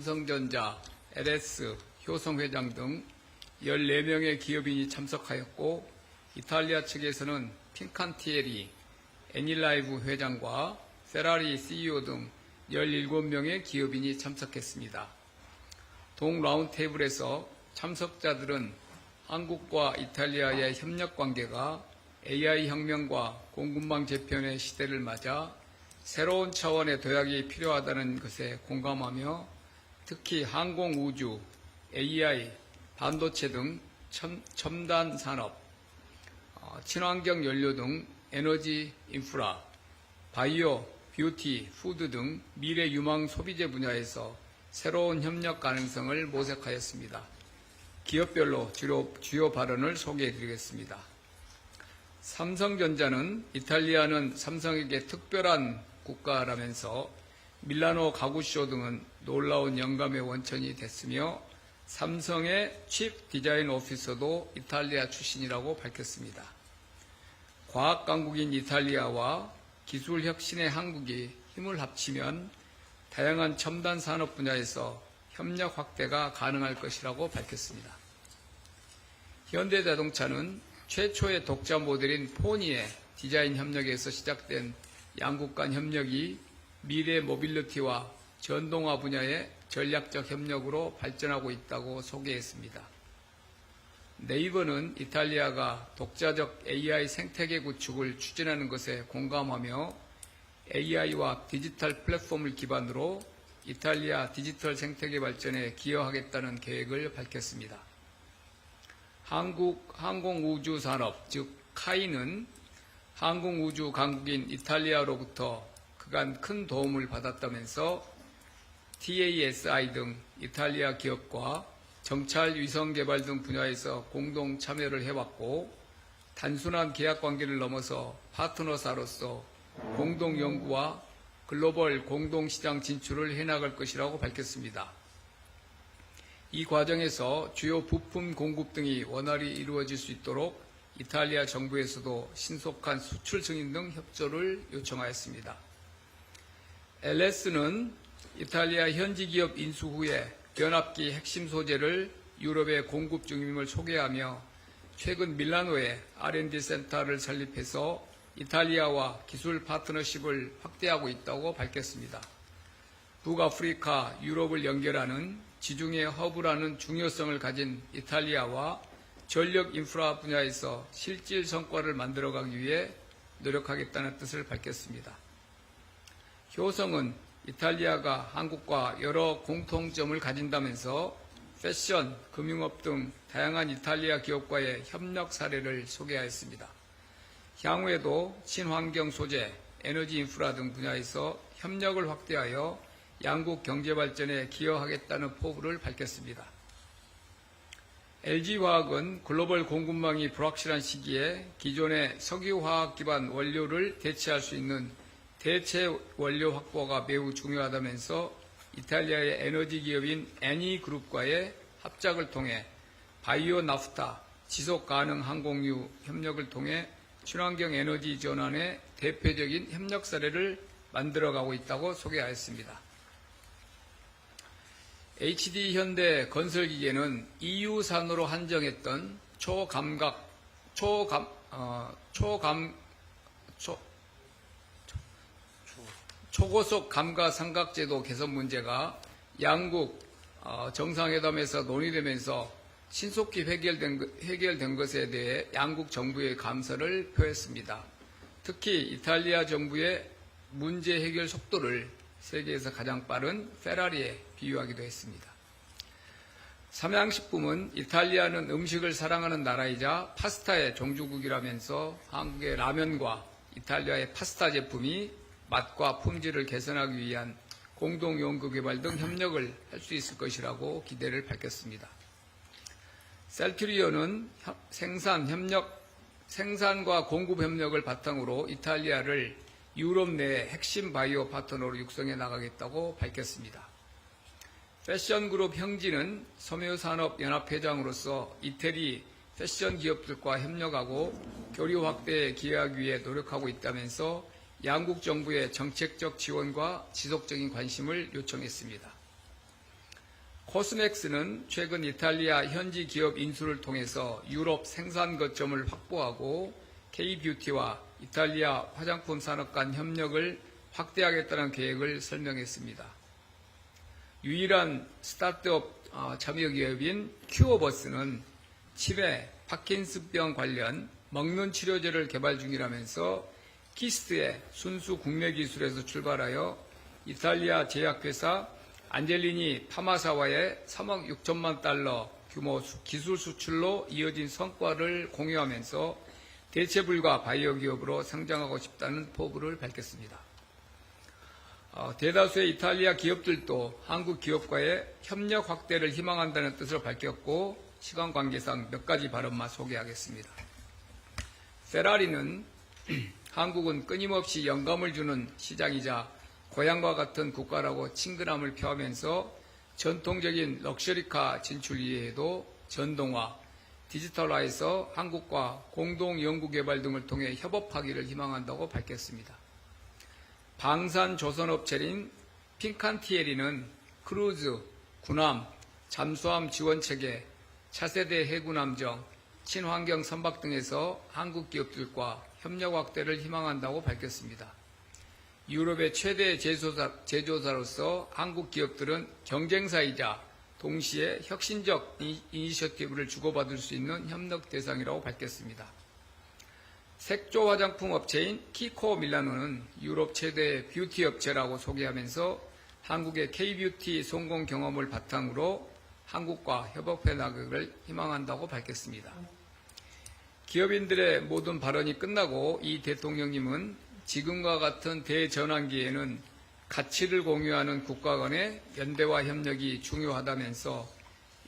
삼성전자, LS, 효성회장 등 14명의 기업인이 참석하였고, 이탈리아 측에서는 핀칸티에리, 애닐라이브 회장과 페라리 CEO 등 17명의 기업인이 참석했습니다. 동 라운드테이블에서 참석자들은 한국과 이탈리아의 협력관계가 AI 혁명과 공급망 재편의 시대를 맞아 새로운 차원의 도약이 필요하다는 것에 공감하며 특히 항공우주, AI, 반도체 등 첨단 산업, 친환경 연료 등 에너지 인프라, 바이오, 뷰티, 푸드 등 미래 유망 소비재 분야에서 새로운 협력 가능성을 모색하였습니다. 기업별로 주요 발언을 소개해드리겠습니다. 삼성전자는 이탈리아는 삼성에게 특별한 국가라면서 밀라노 가구쇼 등은 놀라운 영감의 원천이 됐으며 삼성의 칩 디자인 오피서도 이탈리아 출신이라고 밝혔습니다. 과학 강국인 이탈리아와 기술 혁신의 한국이 힘을 합치면 다양한 첨단 산업 분야에서 협력 확대가 가능할 것이라고 밝혔습니다. 현대자동차는 최초의 독자 모델인 포니의 디자인 협력에서 시작된 양국 간 협력이 미래 모빌리티와 전동화 분야의 전략적 협력으로 발전하고 있다고 소개했습니다. 네이버는 이탈리아가 독자적 AI 생태계 구축을 추진하는 것에 공감하며 AI와 디지털 플랫폼을 기반으로 이탈리아 디지털 생태계 발전에 기여하겠다는 계획을 밝혔습니다. 한국 항공우주산업, 즉 카이는 항공우주 강국인 이탈리아로부터 그간 큰 도움을 받았다면서 TASI 등 이탈리아 기업과 정찰 위성 개발 등 분야에서 공동 참여를 해왔고 단순한 계약 관계를 넘어서 파트너사로서 공동 연구와 글로벌 공동 시장 진출을 해나갈 것이라고 밝혔습니다. 이 과정에서 주요 부품 공급 등이 원활히 이루어질 수 있도록 이탈리아 정부에서도 신속한 수출 승인 등 협조를 요청하였습니다. LS는 이탈리아 현지 기업 인수 후에 변압기 핵심 소재를 유럽에 공급 중임을 소개하며 최근 밀라노에 R&D 센터를 설립해서 이탈리아와 기술 파트너십을 확대하고 있다고 밝혔습니다. 북아프리카, 유럽을 연결하는 지중해 허브라는 중요성을 가진 이탈리아와 전력 인프라 분야에서 실질 성과를 만들어가기 위해 노력하겠다는 뜻을 밝혔습니다. 효성은 이탈리아가 한국과 여러 공통점을 가진다면서 패션, 금융업 등 다양한 이탈리아 기업과의 협력 사례를 소개하였습니다. 향후에도 친환경 소재, 에너지 인프라 등 분야에서 협력을 확대하여 양국 경제 발전에 기여하겠다는 포부를 밝혔습니다. LG화학은 글로벌 공급망이 불확실한 시기에 기존의 석유화학 기반 원료를 대체할 수 있는 대체 원료 확보가 매우 중요하다면서 이탈리아의 에너지 기업인 애니그룹과의 합작을 통해 바이오 나프타, 지속 가능 항공유 협력을 통해 친환경 에너지 전환의 대표적인 협력 사례를 만들어가고 있다고 소개하였습니다. HD 현대 건설기계는 EU산으로 한정했던 초고속 감가 삼각제도 개선 문제가 양국 정상회담에서 논의되면서 신속히 해결된 것에 대해 양국 정부의 감사를 표했습니다. 특히 이탈리아 정부의 문제 해결 속도를 세계에서 가장 빠른 페라리에 비유하기도 했습니다. 삼양식품은 이탈리아는 음식을 사랑하는 나라이자 파스타의 종주국이라면서 한국의 라면과 이탈리아의 파스타 제품이 맛과 품질을 개선하기 위한 공동 연구 개발 등 협력을 할 수 있을 것이라고 기대를 밝혔습니다. 셀트리온은 생산과 공급 협력을 바탕으로 이탈리아를 유럽 내 핵심 바이오 파트너로 육성해 나가겠다고 밝혔습니다. 패션그룹 형진은 섬유산업연합회장으로서 이태리 패션 기업들과 협력하고 교류 확대에 기여하기 위해 노력하고 있다면서 양국 정부의 정책적 지원과 지속적인 관심을 요청했습니다. 코스맥스는 최근 이탈리아 현지 기업 인수를 통해서 유럽 생산 거점을 확보하고 K-뷰티와 이탈리아 화장품 산업 간 협력을 확대하겠다는 계획을 설명했습니다. 유일한 스타트업 참여 기업인 큐어버스는 치매, 파킨슨병 관련 먹는 치료제를 개발 중이라면서 키스트의 순수 국내 기술에서 출발하여 이탈리아 제약회사 안젤리니 파마사와의 3억 6천만 달러 규모 기술 수출로 이어진 성과를 공유하면서 대체 불가 바이오 기업으로 성장하고 싶다는 포부를 밝혔습니다. 대다수의 이탈리아 기업들도 한국 기업과의 협력 확대를 희망한다는 뜻을 밝혔고 시간 관계상 몇 가지 발언만 소개하겠습니다. 페라리는 한국은 끊임없이 영감을 주는 시장이자 고향과 같은 국가라고 친근함을 표하면서 전통적인 럭셔리카 진출 이외에도 전동화, 디지털화에서 한국과 공동 연구개발 등을 통해 협업하기를 희망한다고 밝혔습니다. 방산 조선업체인 핑칸티에리는 크루즈, 군함, 잠수함 지원체계, 차세대 해군함정, 친환경 선박 등에서 한국 기업들과 협력 확대를 희망한다고 밝혔습니다. 유럽의 최대 제조사로서 한국 기업들은 경쟁사이자 동시에 혁신적 이니셔티브를 주고받을 수 있는 협력 대상이라고 밝혔습니다. 색조 화장품 업체인 키코 밀라노는 유럽 최대 뷰티 업체라고 소개하면서 한국의 K-뷰티 성공 경험을 바탕으로 한국과 협업해 나가기를 희망한다고 밝혔습니다. 기업인들의 모든 발언이 끝나고 이 대통령님은 지금과 같은 대전환기에는 가치를 공유하는 국가 간의 연대와 협력이 중요하다면서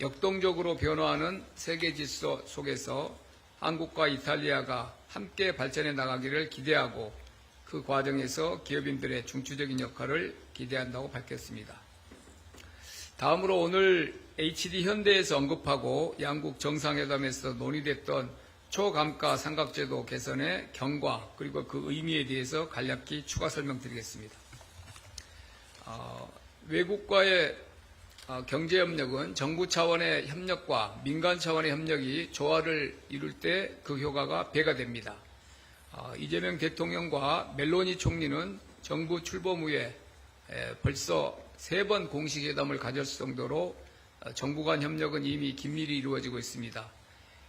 역동적으로 변화하는 세계 질서 속에서 한국과 이탈리아가 함께 발전해 나가기를 기대하고 그 과정에서 기업인들의 중추적인 역할을 기대한다고 밝혔습니다. 다음으로 오늘 HD 현대에서 언급하고 양국 정상회담에서 논의됐던 초감가 삼각제도 개선의 경과 그리고 그 의미에 대해서 간략히 추가 설명드리겠습니다. 외국과의 경제협력은 정부 차원의 협력과 민간 차원의 협력이 조화를 이룰 때 그 효과가 배가 됩니다. 이재명 대통령과 멜로니 총리는 정부 출범 후에 벌써 3번 공식 회담을 가졌을 정도로 정부 간 협력은 이미 긴밀히 이루어지고 있습니다.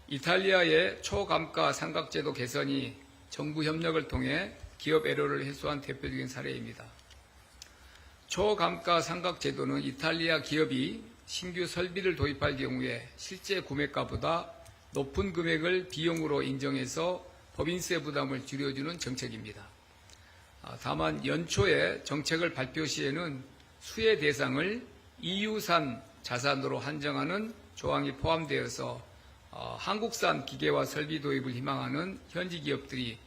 이탈리아의 초감가 삼각제도 개선이 정부 협력을 통해 기업 애로를 해소한 대표적인 사례입니다. 초감가 삼각제도는 이탈리아 기업이 신규 설비를 도입할 경우에 실제 구매가보다 높은 금액을 비용으로 인정해서 법인세 부담을 줄여주는 정책입니다. 다만 연초에 정책을 발표 시에는 수혜 대상을 EU산 자산으로 한정하는 조항이 포함되어서 한국산 기계와 설비 도입을 희망하는 현지 기업들이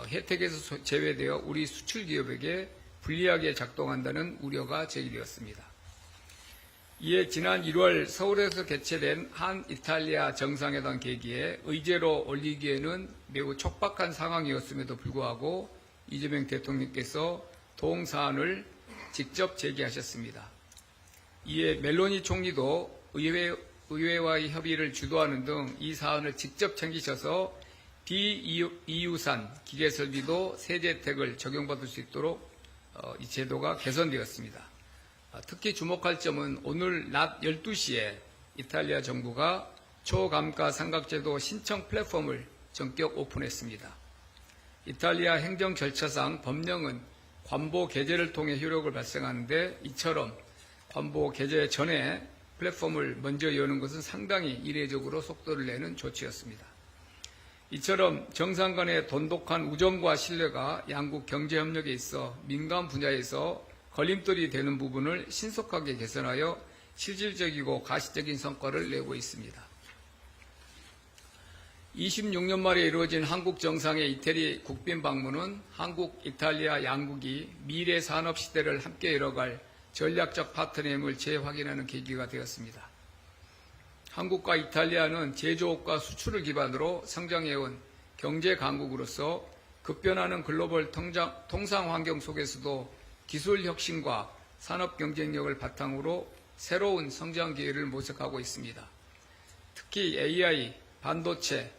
혜택에서 제외되어 우리 수출 기업에게 불리하게 작동한다는 우려가 제기되었습니다. 이에 지난 1월 서울에서 개최된 한 이탈리아 정상회담 계기에 의제로 올리기에는 매우 촉박한 상황이었음에도 불구하고 이재명 대통령께서 동사안을 직접 제기하셨습니다. 이에 멜로니 총리도 의회와의 협의를 주도하는 등 이 사안을 직접 챙기셔서 비EU산 기계설비도 세제 혜택을 적용받을 수 있도록 이 제도가 개선되었습니다. 특히 주목할 점은 오늘 낮 12시에 이탈리아 정부가 초감가 삼각제도 신청 플랫폼을 전격 오픈했습니다. 이탈리아 행정 절차상 법령은 관보 게재를 통해 효력을 발생하는데 이처럼 관보 게재 전에 플랫폼을 먼저 여는 것은 상당히 이례적으로 속도를 내는 조치였습니다. 이처럼 정상 간의 돈독한 우정과 신뢰가 양국 경제협력에 있어 민간 분야에서 걸림돌이 되는 부분을 신속하게 개선하여 실질적이고 가시적인 성과를 내고 있습니다. 26년 만에 이루어진 한국 정상의 이태리 국빈 방문은 한국, 이탈리아 양국이 미래 산업 시대를 함께 열어갈 전략적 파트너임을 재확인하는 계기가 되었습니다. 한국과 이탈리아는 제조업과 수출을 기반으로 성장해온 경제 강국으로서 급변하는 글로벌 통상 환경 속에서도 기술 혁신과 산업 경쟁력을 바탕으로 새로운 성장 기회를 모색하고 있습니다. 특히 AI, 반도체,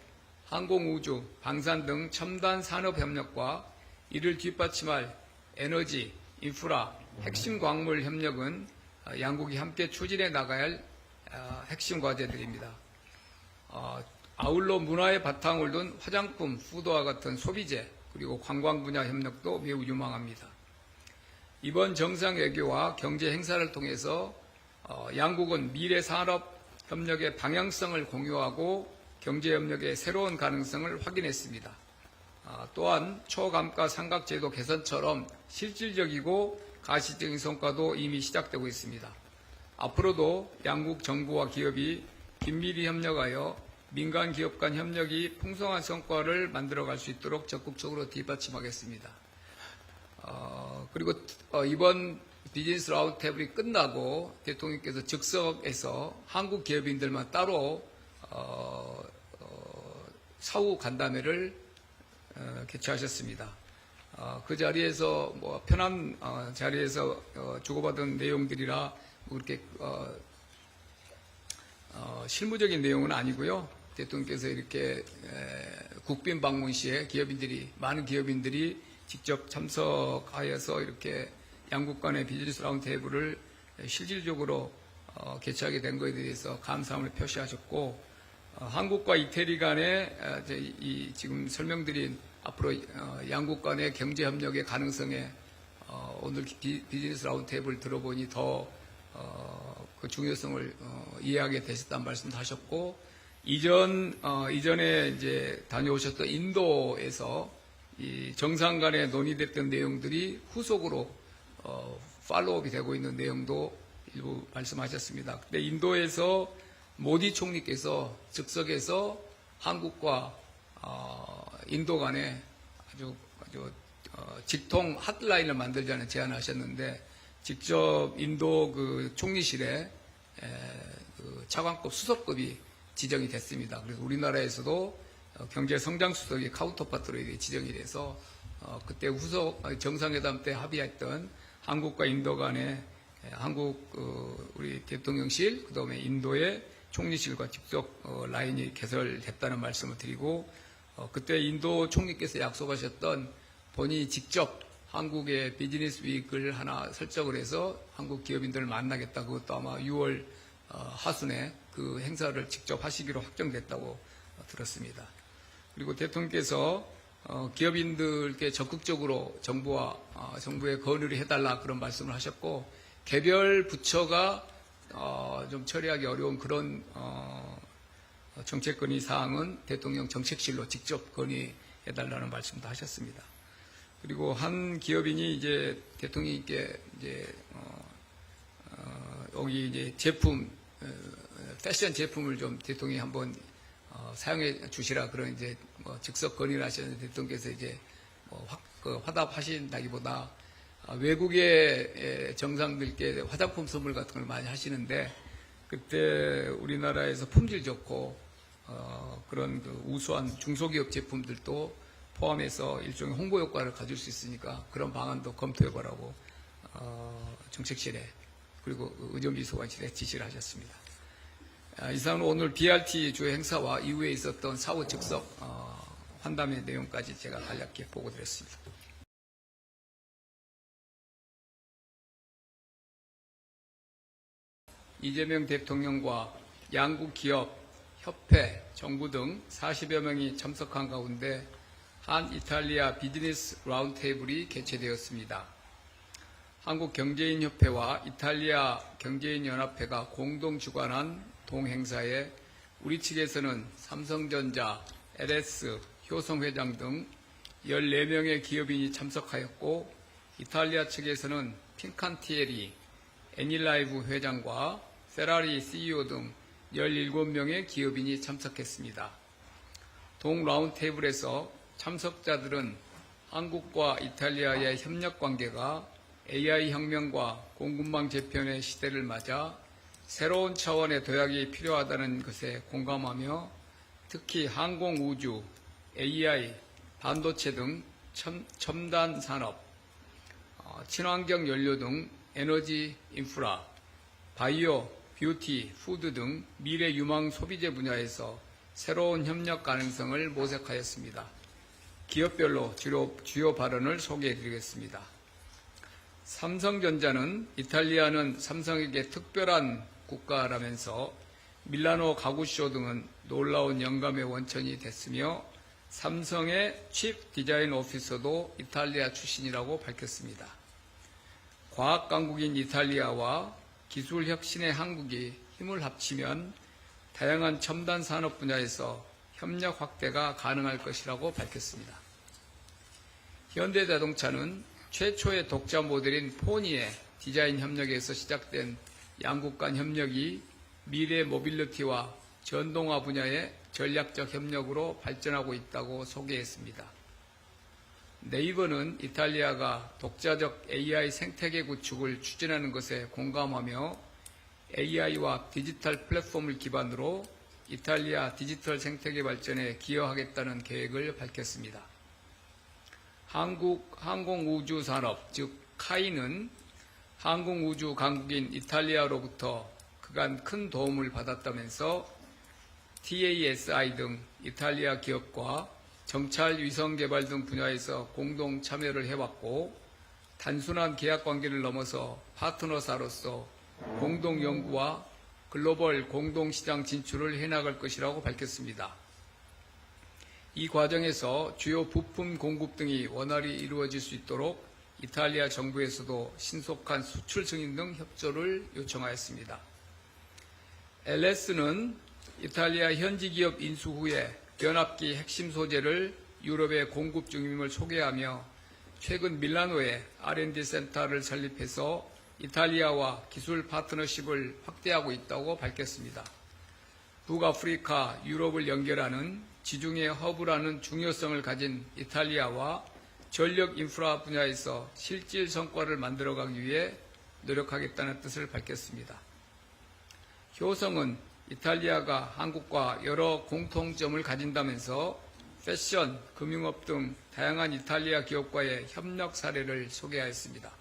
항공우주, 방산 등 첨단 산업 협력과 이를 뒷받침할 에너지, 인프라, 핵심 광물 협력은 양국이 함께 추진해 나가야 할 핵심 과제들입니다. 아울러 문화의 바탕을 둔 화장품, 푸드와 같은 소비재, 그리고 관광 분야 협력도 매우 유망합니다. 이번 정상외교와 경제 행사를 통해서 양국은 미래 산업 협력의 방향성을 공유하고 경제 협력의 새로운 가능성을 확인했습니다. 또한 초감가 삼각제도 개선처럼 실질적이고 가시적인 성과도 이미 시작되고 있습니다. 앞으로도 양국 정부와 기업이 긴밀히 협력하여 민간 기업 간 협력이 풍성한 성과를 만들어갈 수 있도록 적극적으로 뒷받침하겠습니다. 그리고 이번 비즈니스 라운드테이블이 끝나고 대통령께서 즉석에서 한국 기업인들만 따로 사후 간담회를 개최하셨습니다. 그 자리에서 편한 자리에서 주고받은 내용들이라 그렇게 실무적인 내용은 아니고요. 대통령께서 이렇게 국빈 방문 시에 많은 기업인들이 직접 참석하여서 이렇게 양국 간의 비즈니스 라운드테이블을 실질적으로 개최하게 된 것에 대해서 감사함을 표시하셨고, 한국과 이태리 간의 지금 설명드린 앞으로 양국 간의 경제 협력의 가능성에 오늘 비즈니스 라운드테이블을 들어보니 더 그 중요성을 이해하게 되셨다는 말씀도 하셨고, 이전에 이제 다녀오셨던 인도에서 이 정상 간에 논의됐던 내용들이 후속으로 팔로우업이 되고 있는 내용도 일부 말씀하셨습니다. 근데 인도에서 모디 총리께서 즉석에서 한국과 인도 간에 아주 직통 핫라인을 만들자는 제안을 하셨는데, 직접 인도 그 총리실에 그 차관급 수석급이 지정이 됐습니다. 그래서 우리나라에서도 경제성장수석이 카운터파트로 지정이 돼서 그때 후속 정상회담 때 합의했던 한국과 인도 간의 한국 우리 대통령실, 그다음에 인도의 총리실과 직접 라인이 개설됐다는 말씀을 드리고, 그때 인도 총리께서 약속하셨던 본인이 직접 한국의 비즈니스 위크를 하나 설정을 해서 한국 기업인들을 만나겠다. 그것도 아마 6월 하순에 그 행사를 직접 하시기로 확정됐다고 들었습니다. 그리고 대통령께서 기업인들께 적극적으로 정부에 건의를 해달라 그런 말씀을 하셨고, 개별 부처가 좀 처리하기 어려운 그런 정책 건의 사항은 대통령 정책실로 직접 건의해달라는 말씀도 하셨습니다. 그리고 한 기업인이 이제 대통령님께 여기 이제 패션 제품을 좀 대통령이 한번 사용해 주시라 그런 이제 즉석 건의를 하셨는데, 대통령께서 이제 화답하신다기보다 외국의 정상들께 화장품 선물 같은 걸 많이 하시는데, 그때 우리나라에서 품질 좋고 그런 그 우수한 중소기업 제품들도 포함해서 일종의 홍보 효과를 가질 수 있으니까 그런 방안도 검토해보라고 정책실에 그리고 의전비서관실에 지시를 하셨습니다. 이상은 오늘 BRT 주요 행사와 이후에 있었던 사후 즉석 환담의 내용까지 제가 간략히 보고드렸습니다. 이재명 대통령과 양국 기업, 협회, 정부 등 40여 명이 참석한 가운데 한 이탈리아 비즈니스 라운드테이블이 개최되었습니다. 한국경제인협회와 이탈리아 경제인연합회가 공동 주관한 동행사에 우리 측에서는 삼성전자, LS, 효성회장 등 14명의 기업인이 참석하였고, 이탈리아 측에서는 핑칸티에리, 애닐라이브 회장과 페라리 CEO 등 17명의 기업인이 참석했습니다. 동 라운드테이블에서 참석자들은 한국과 이탈리아의 협력 관계가 AI 혁명과 공급망 재편의 시대를 맞아 새로운 차원의 도약이 필요하다는 것에 공감하며, 특히 항공우주, AI, 반도체 등 첨단 산업, 친환경 연료 등 에너지 인프라, 바이오, 뷰티, 푸드 등 미래 유망 소비재 분야에서 새로운 협력 가능성을 모색하였습니다. 기업별로 주요 발언을 소개해드리겠습니다. 삼성전자는 이탈리아는 삼성에게 특별한 국가라면서 밀라노 가구쇼 등은 놀라운 영감의 원천이 됐으며 삼성의 칩 디자인 오피서도 이탈리아 출신이라고 밝혔습니다. 과학 강국인 이탈리아와 기술 혁신의 한국이 힘을 합치면 다양한 첨단 산업 분야에서 협력 확대가 가능할 것이라고 밝혔습니다. 현대자동차는 최초의 독자 모델인 포니의 디자인 협력에서 시작된 양국 간 협력이 미래 모빌리티와 전동화 분야의 전략적 협력으로 발전하고 있다고 소개했습니다. 네이버는 이탈리아가 독자적 AI 생태계 구축을 추진하는 것에 공감하며 AI와 디지털 플랫폼을 기반으로 이탈리아 디지털 생태계 발전에 기여하겠다는 계획을 밝혔습니다. 한국 항공우주산업, 즉 카이는 항공우주 강국인 이탈리아로부터 그간 큰 도움을 받았다면서 TASI 등 이탈리아 기업과 정찰 위성 개발 등 분야에서 공동 참여를 해왔고 단순한 계약 관계를 넘어서 파트너사로서 공동 연구와 글로벌 공동 시장 진출을 해나갈 것이라고 밝혔습니다. 이 과정에서 주요 부품 공급 등이 원활히 이루어질 수 있도록 이탈리아 정부에서도 신속한 수출 승인 등 협조를 요청하였습니다. LS는 이탈리아 현지 기업 인수 후에 변압기 핵심 소재를 유럽에 공급 중임을 소개하며 최근 밀라노에 R&D 센터를 설립해서 이탈리아와 기술 파트너십을 확대하고 있다고 밝혔습니다. 북아프리카, 유럽을 연결하는 지중해 허브라는 중요성을 가진 이탈리아와 전력 인프라 분야에서 실질 성과를 만들어가기 위해 노력하겠다는 뜻을 밝혔습니다. 효성은 이탈리아가 한국과 여러 공통점을 가진다면서 패션, 금융업 등 다양한 이탈리아 기업과의 협력 사례를 소개하였습니다.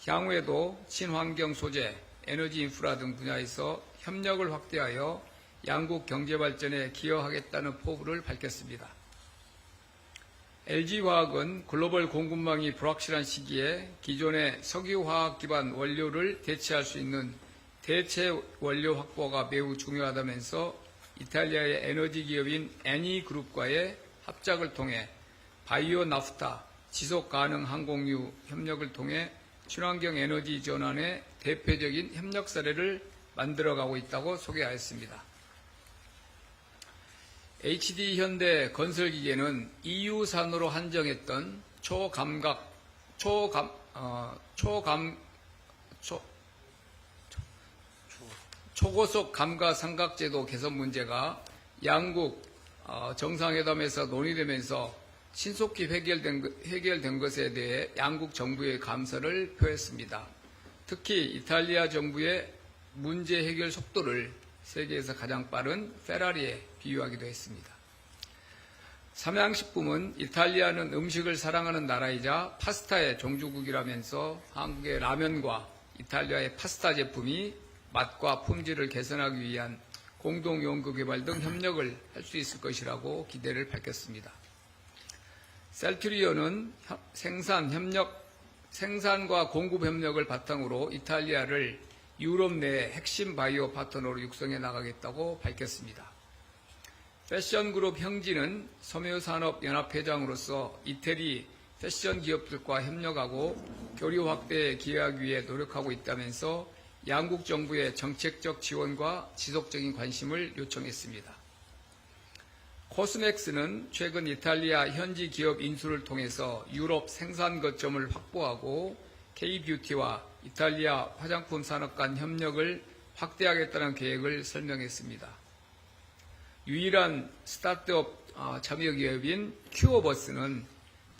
향후에도 친환경 소재, 에너지 인프라 등 분야에서 협력을 확대하여 양국 경제 발전에 기여하겠다는 포부를 밝혔습니다. LG화학은 글로벌 공급망이 불확실한 시기에 기존의 석유화학 기반 원료를 대체할 수 있는 대체 원료 확보가 매우 중요하다면서 이탈리아의 에너지 기업인 애니그룹과의 합작을 통해 바이오 나프타, 지속 가능 항공유 협력을 통해 친환경 에너지 전환의 대표적인 협력 사례를 만들어가고 있다고 소개하였습니다. HD 현대 건설기계는 EU산으로 한정했던 초고속 감가 삼각제도 개선 문제가 양국 정상회담에서 논의되면서 신속히 해결된 것에 대해 양국 정부의 감사를 표했습니다. 특히 이탈리아 정부의 문제 해결 속도를 세계에서 가장 빠른 페라리에 비유하기도 했습니다. 삼양식품은 이탈리아는 음식을 사랑하는 나라이자 파스타의 종주국이라면서 한국의 라면과 이탈리아의 파스타 제품이 맛과 품질을 개선하기 위한 공동 연구 개발 등 협력을 할 수 있을 것이라고 기대를 밝혔습니다. 셀트리온은 생산과 공급 협력을 바탕으로 이탈리아를 유럽 내 핵심 바이오 파트너로 육성해 나가겠다고 밝혔습니다. 패션그룹 형진은 섬유산업연합회장으로서 이태리 패션 기업들과 협력하고 교류 확대에 기여하기 위해 노력하고 있다면서 양국 정부의 정책적 지원과 지속적인 관심을 요청했습니다. 코스맥스는 최근 이탈리아 현지 기업 인수를 통해서 유럽 생산 거점을 확보하고 K뷰티와 이탈리아 화장품 산업 간 협력을 확대하겠다는 계획을 설명했습니다. 유일한 스타트업 참여 기업인 큐어버스는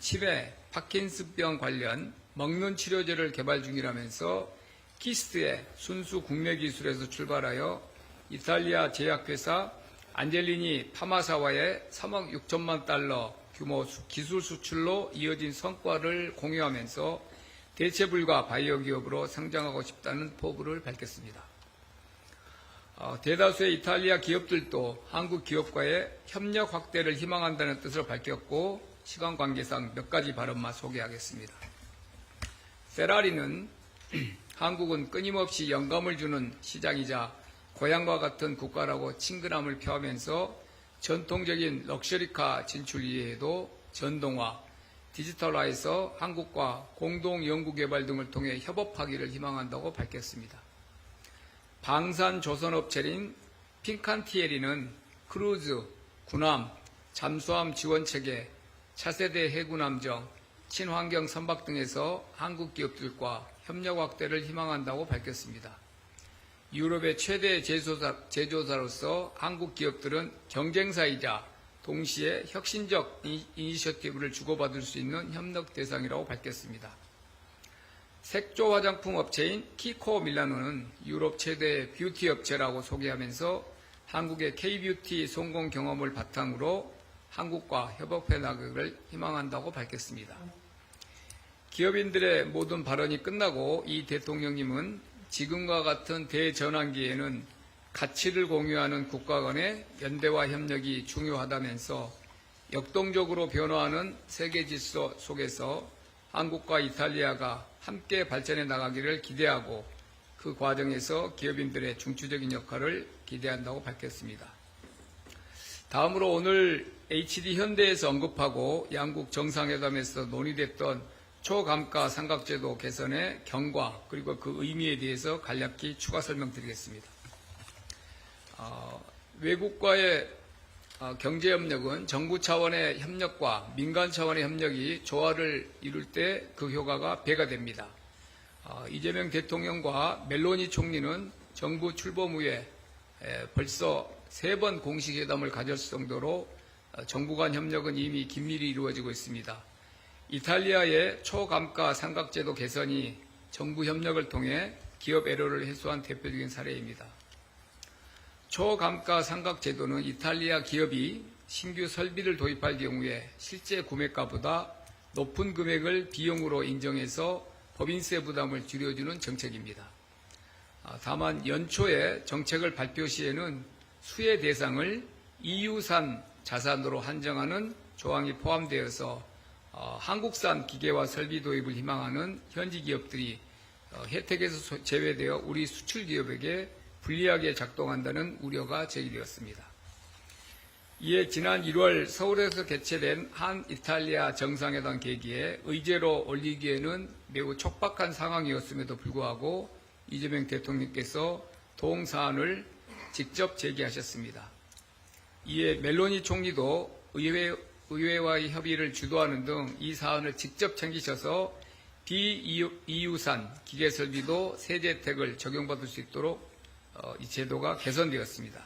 치매, 파킨슨병 관련 먹는 치료제를 개발 중이라면서 키스트의 순수 국내 기술에서 출발하여 이탈리아 제약회사 안젤리니 파마사와의 3억 6천만 달러 규모 기술 수출로 이어진 성과를 공유하면서 대체 불가 바이오 기업으로 성장하고 싶다는 포부를 밝혔습니다. 대다수의 이탈리아 기업들도 한국 기업과의 협력 확대를 희망한다는 뜻을 밝혔고, 시간 관계상 몇 가지 발언만 소개하겠습니다. 페라리는 한국은 끊임없이 영감을 주는 시장이자 고향과 같은 국가라고 친근함을 표하면서 전통적인 럭셔리카 진출 이외에도 전동화, 디지털화에서 한국과 공동 연구개발 등을 통해 협업하기를 희망한다고 밝혔습니다. 방산 조선업체인 핀칸티에리는 크루즈, 군함, 잠수함 지원체계, 차세대 해군함정, 친환경 선박 등에서 한국 기업들과 협력 확대를 희망한다고 밝혔습니다. 유럽의 최대 제조사로서 한국 기업들은 경쟁사이자 동시에 혁신적 이니셔티브를 주고받을 수 있는 협력 대상이라고 밝혔습니다. 색조 화장품 업체인 키코 밀라노는 유럽 최대 뷰티 업체라고 소개하면서 한국의 K-뷰티 성공 경험을 바탕으로 한국과 협업해 나가기를 희망한다고 밝혔습니다. 기업인들의 모든 발언이 끝나고 이 대통령님은 지금과 같은 대전환기에는 가치를 공유하는 국가 간의 연대와 협력이 중요하다면서 역동적으로 변화하는 세계 질서 속에서 한국과 이탈리아가 함께 발전해 나가기를 기대하고 그 과정에서 기업인들의 중추적인 역할을 기대한다고 밝혔습니다. 다음으로 오늘 HD 현대에서 언급하고 양국 정상회담에서 논의됐던 초감가 삼각제도 개선의 경과 그리고 그 의미에 대해서 간략히 추가 설명드리겠습니다. 외국과의 경제협력은 정부 차원의 협력과 민간 차원의 협력이 조화를 이룰 때 그 효과가 배가 됩니다. 이재명 대통령과 멜로니 총리는 정부 출범 후에 벌써 3번 공식 회담을 가졌을 정도로 정부 간 협력은 이미 긴밀히 이루어지고 있습니다. 이탈리아의 초감가 삼각제도 개선이 정부 협력을 통해 기업 애로를 해소한 대표적인 사례입니다. 초감가 삼각제도는 이탈리아 기업이 신규 설비를 도입할 경우에 실제 구매가보다 높은 금액을 비용으로 인정해서 법인세 부담을 줄여주는 정책입니다. 다만 연초에 정책을 발표 시에는 수혜 대상을 EU산 자산으로 한정하는 조항이 포함되어서 한국산 기계와 설비 도입을 희망하는 현지 기업들이 혜택에서 제외되어 우리 수출 기업에게 불리하게 작동한다는 우려가 제기되었습니다. 이에 지난 1월 서울에서 개최된 한 이탈리아 정상회담 계기에 의제로 올리기에는 매우 촉박한 상황이었음에도 불구하고 이재명 대통령께서 동사안을 직접 제기하셨습니다. 이에 멜로니 총리도 의회와의 협의를 주도하는 등 이 사안을 직접 챙기셔서 비EU산 기계설비도 세제 혜택을 적용받을 수 있도록 이 제도가 개선되었습니다.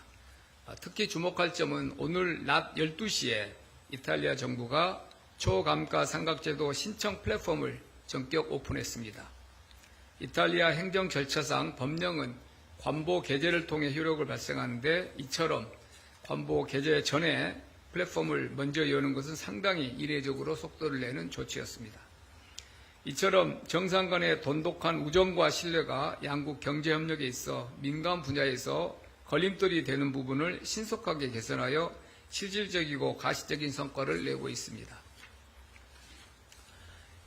특히 주목할 점은 오늘 낮 12시에 이탈리아 정부가 초감가 삼각제도 신청 플랫폼을 전격 오픈했습니다. 이탈리아 행정 절차상 법령은 관보 게재를 통해 효력을 발생하는데 이처럼 관보 게재 전에 플랫폼을 먼저 여는 것은 상당히 이례적으로 속도를 내는 조치였습니다. 이처럼 정상 간의 돈독한 우정과 신뢰가 양국 경제협력에 있어 민간 분야에서 걸림돌이 되는 부분을 신속하게 개선하여 실질적이고 가시적인 성과를 내고 있습니다.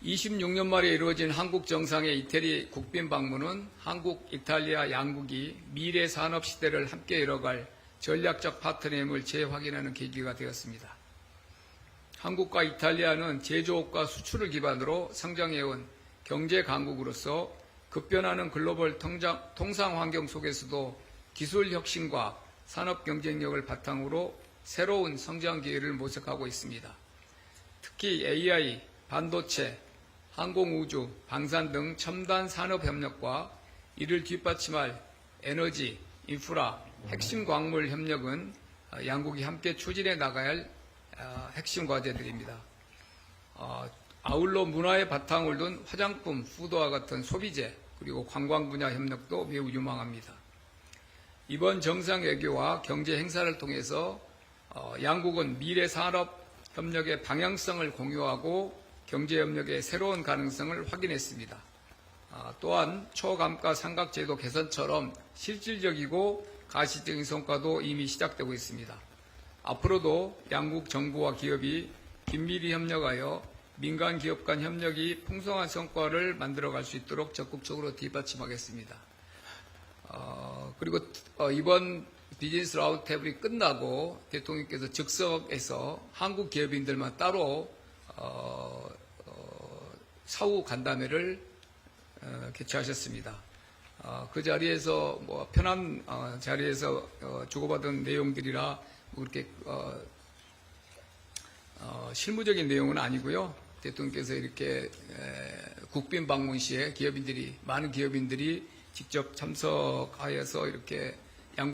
26년 만에 이루어진 한국 정상의 이태리 국빈 방문은 한국, 이탈리아 양국이 미래 산업 시대를 함께 열어갈 전략적 파트너임을 재확인하는 계기가 되었습니다. 한국과 이탈리아는 제조업과 수출을 기반으로 성장해온 경제 강국으로서 급변하는 글로벌 통상 환경 속에서도 기술 혁신과 산업 경쟁력을 바탕으로 새로운 성장 기회를 모색하고 있습니다. 특히 AI, 반도체, 항공우주, 방산 등 첨단 산업 협력과 이를 뒷받침할 에너지, 인프라, 핵심 광물 협력은 양국이 함께 추진해 나가야 할 핵심 과제들입니다. 아울러 문화의 바탕을 둔 화장품, 푸드와 같은 소비재, 그리고 관광 분야 협력도 매우 유망합니다. 이번 정상외교와 경제 행사를 통해서 양국은 미래 산업 협력의 방향성을 공유하고 경제 협력의 새로운 가능성을 확인했습니다. 또한 초감가 삼각제도 개선처럼 실질적이고 가시적인 성과도 이미 시작되고 있습니다. 앞으로도 양국 정부와 기업이 긴밀히 협력하여 민간 기업 간 협력이 풍성한 성과를 만들어갈 수 있도록 적극적으로 뒷받침하겠습니다. 그리고 이번 비즈니스 라운드테이블이 끝나고 대통령께서 즉석에서 한국 기업인들만 따로 사후 간담회를 개최하셨습니다. 그 자리에서 뭐 편한 자리에서 주고받은 내용들이라 그렇게 실무적인 내용은 아니고요. 대통령께서 이렇게 국빈 방문 시에 많은 기업인들이 직접 참석하여서 이렇게